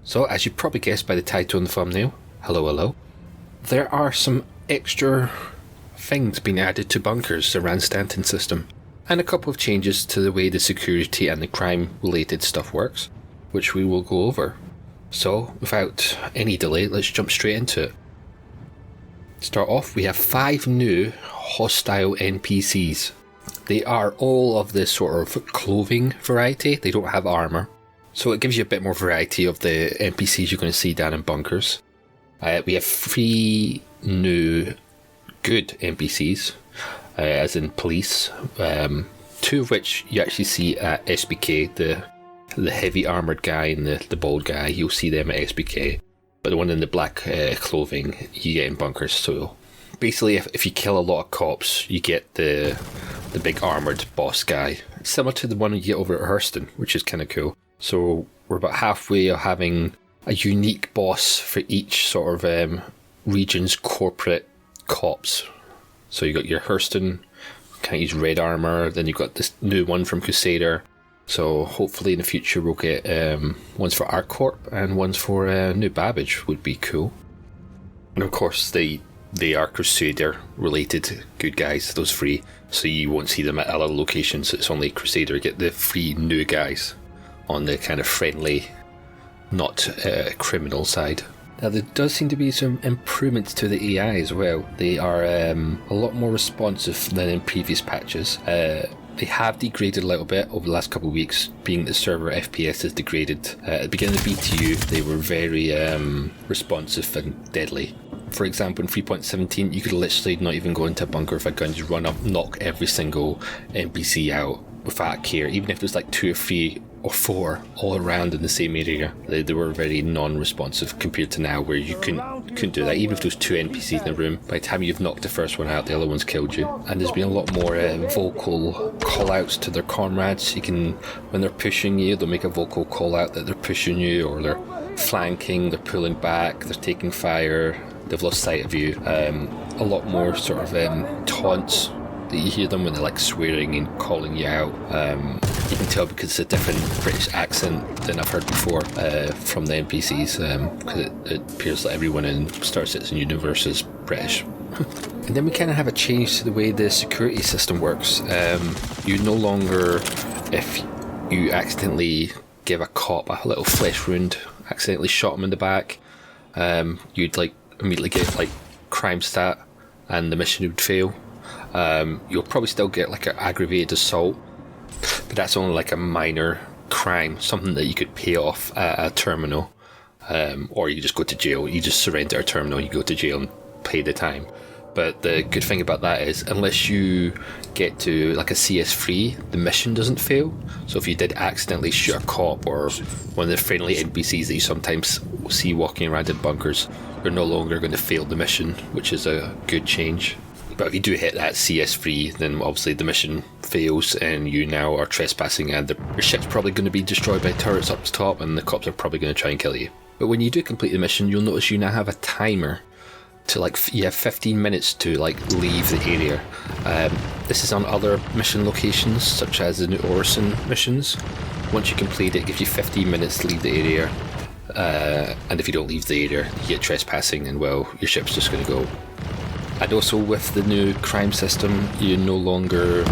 So, as you probably guessed by the title and the thumbnail, hello, there are some extra things being added to bunkers around Stanton system, and a couple of changes to the way the security and the crime related stuff works, which we will go over. So, without any delay, let's jump straight into it. To start off, we have 5 new hostile NPCs. They are all of this sort of clothing variety. They don't have armor. So it gives you a bit more variety of the NPCs you're going to see down in bunkers. We have 3 new good NPCs, as in police. 2 of which you actually see at SBK, the heavy armoured guy and the bald guy. You'll see them at SBK. But the one in the black clothing you get in bunkers. So basically if you kill a lot of cops, you get the big armoured boss guy. Similar to the one you get over at Hurston, which is kind of cool. So we're about halfway of having a unique boss for each sort of region's corporate cops. So you got your Hurston, can't use red armour, then you've got this new one from Crusader. So hopefully in the future we'll get ones for ArcCorp and ones for New Babbage would be cool. And of course they are Crusader related good guys, those 3. So you won't see them at other locations. It's only Crusader get the 3 new guys on the kind of friendly, not criminal side. Now there does seem to be some improvements to the AI as well. They are a lot more responsive than in previous patches. They have degraded a little bit over the last couple of weeks, being that server FPS has degraded. At the beginning of the BTU they were very responsive and deadly. For example, in 3.17 you could literally not even go into a bunker with a gun, just run up, knock every single NPC out without care, even if there's like 2 or 3 or 4 all around in the same area. They were very non-responsive compared to now, where you couldn't do that. Even if there was 2 NPCs in the room, by the time you've knocked the first one out, the other one's killed you. And there's been a lot more vocal call-outs to their comrades. You can, when they're pushing you, they'll make a vocal call-out that they're pushing you, or they're flanking, they're pulling back, they're taking fire, they've lost sight of you. A lot more sort of taunts that you hear them when they're like swearing and calling you out. You can tell because it's a different British accent than I've heard before from the NPCs, because it appears that everyone in Star Citizen universe is British. And then we kind of have a change to the way the security system works. You no longer, if you accidentally give a cop a little flesh wound, accidentally shot him in the back, you'd like immediately get like crime stat and the mission would fail. You'll probably still get like an aggravated assault, but that's only like a minor crime, something that you could pay off at a terminal, or you just go to jail. You just surrender a terminal, you go to jail and pay the time. But the good thing about that is, unless you get to like a CS3, the mission doesn't fail. So if you did accidentally shoot a cop or one of the friendly NPCs that you sometimes see walking around in bunkers, you're no longer going to fail the mission, which is a good change. But if you do hit that CS3, then obviously the mission fails and you now are trespassing, and your ship's probably going to be destroyed by turrets up the top, and the cops are probably going to try and kill you. But when you do complete the mission, you'll notice you now have a timer to you have 15 minutes to leave the area. This is on other mission locations, such as the New Orison missions. Once you complete it, it gives you 15 minutes to leave the area. And if you don't leave the area, you get trespassing, and well, your ship's just going to go. And also with the new crime system, you no longer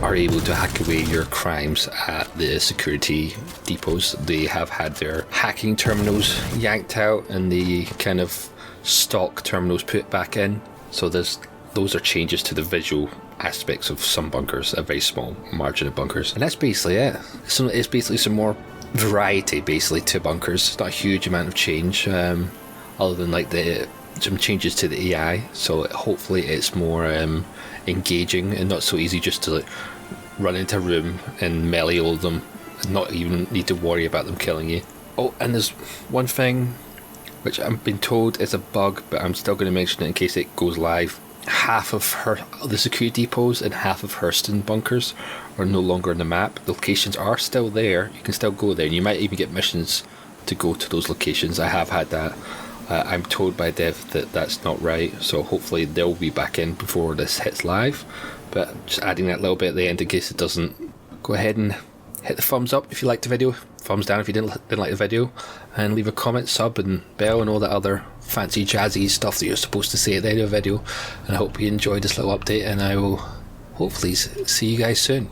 are able to hack away your crimes at the security depots. They have had their hacking terminals yanked out and the kind of stock terminals put back in. So those are changes to the visual aspects of some bunkers, a very small margin of bunkers. And that's basically it. So it's basically some more variety basically to bunkers. It's not a huge amount of change, other than some changes to the AI, so hopefully it's more engaging and not so easy just to run into a room and melee all of them and not even need to worry about them killing you. Oh, and there's one thing which I've been told is a bug, but I'm still going to mention it in case it goes live. Half of the security depots and half of Hurston bunkers are no longer on the map. The locations are still there, you can still go there, and you might even get missions to go to those locations. I have had that. I'm told by Dev that that's not right, so hopefully they'll be back in before this hits live. But just adding that little bit at the end in case it doesn't. Go ahead and hit the thumbs up if you liked the video, thumbs down if you didn't like the video, and leave a comment, sub and bell and all that other fancy jazzy stuff that you're supposed to say at the end of a video. And I hope you enjoyed this little update, and I will hopefully see you guys soon.